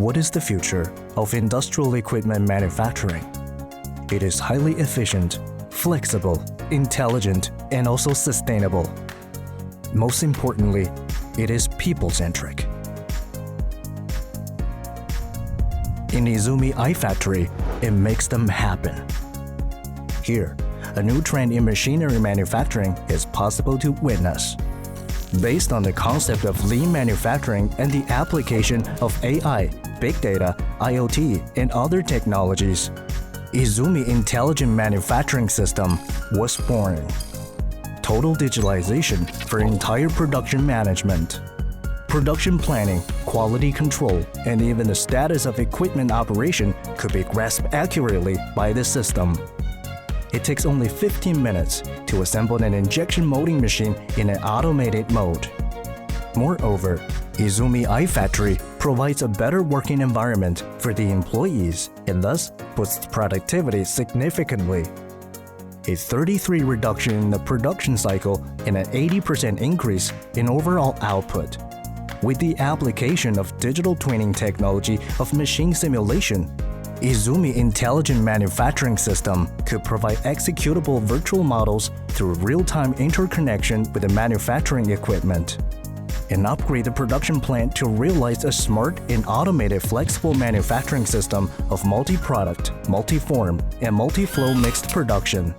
What is the future of industrial equipment manufacturing? It is highly efficient, flexible, intelligent, and also sustainable. Most importantly, it is people-centric. In YIZUMI iFactory, it makes them happen. Here, a new trend in machinery manufacturing is possible to witness. Based on the concept of lean manufacturing and the application of AI, big data, IoT, and other technologies, YIZUMI Intelligent Manufacturing System was born. Total digitalization for entire production management. Production planning, quality control, and even the status of equipment operation could be grasped accurately by the system. It takes only 15 minutes to assemble an injection molding machine in an automated mode. Moreover, YIZUMI iFactory provides a better working environment for the employees and thus boosts productivity significantly. A 33% reduction in the production cycle and an 80% increase in overall output. With the application of digital twinning technology of machine simulation, YIZUMI Intelligent Manufacturing System could provide executable virtual models through real-time interconnection with the manufacturing equipment, and upgrade the production plant to realize a smart and automated flexible manufacturing system of multi-product, multi-form, and multi-flow mixed production.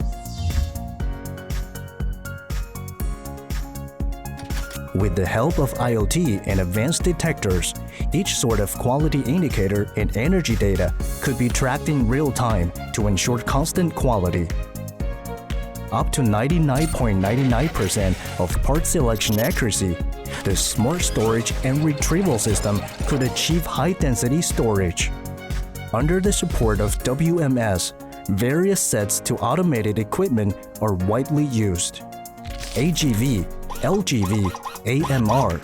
With the help of IoT and advanced detectors, each sort of quality indicator and energy data could be tracked in real time to ensure constant quality. Up to 99.99% of part selection accuracy, the smart storage and retrieval system could achieve high-density storage. Under the support of WMS, various sets to automated equipment are widely used. AGV, LGV, AMR.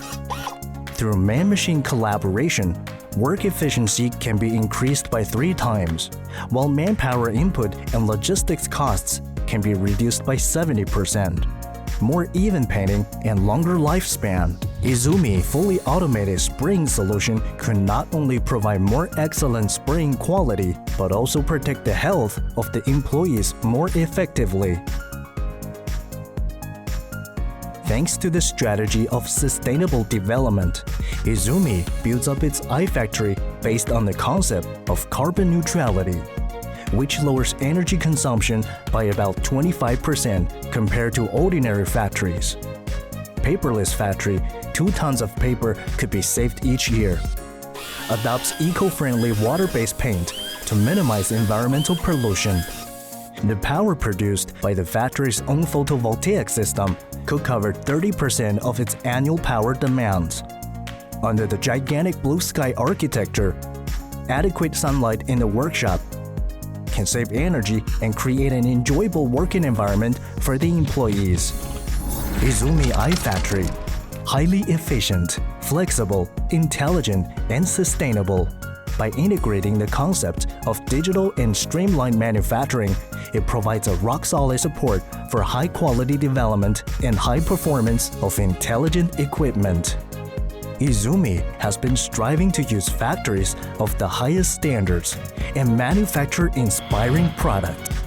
Through man-machine collaboration, work efficiency can be increased by 3 times, while manpower input and logistics costs can be reduced by 70%. More even painting and longer lifespan. YIZUMI fully automated spraying solution could not only provide more excellent spraying quality, but also protect the health of the employees more effectively. Thanks to the strategy of sustainable development, YIZUMI builds up its iFactory based on the concept of carbon neutrality, which lowers energy consumption by about 25% compared to ordinary factories. Paperless factory, 2 tons of paper could be saved each year. Adopts eco-friendly water-based paint to minimize environmental pollution. The power produced by the factory's own photovoltaic system could cover 30% of its annual power demands. Under the gigantic blue sky architecture, adequate sunlight in the workshop can save energy and create an enjoyable working environment for the employees. YIZUMI iFactory, highly efficient, flexible, intelligent, and sustainable. By integrating the concept of digital and streamlined manufacturing, it provides a rock-solid support for high-quality development and high performance of intelligent equipment. YIZUMI has been striving to use factories of the highest standards and manufacture inspiring products.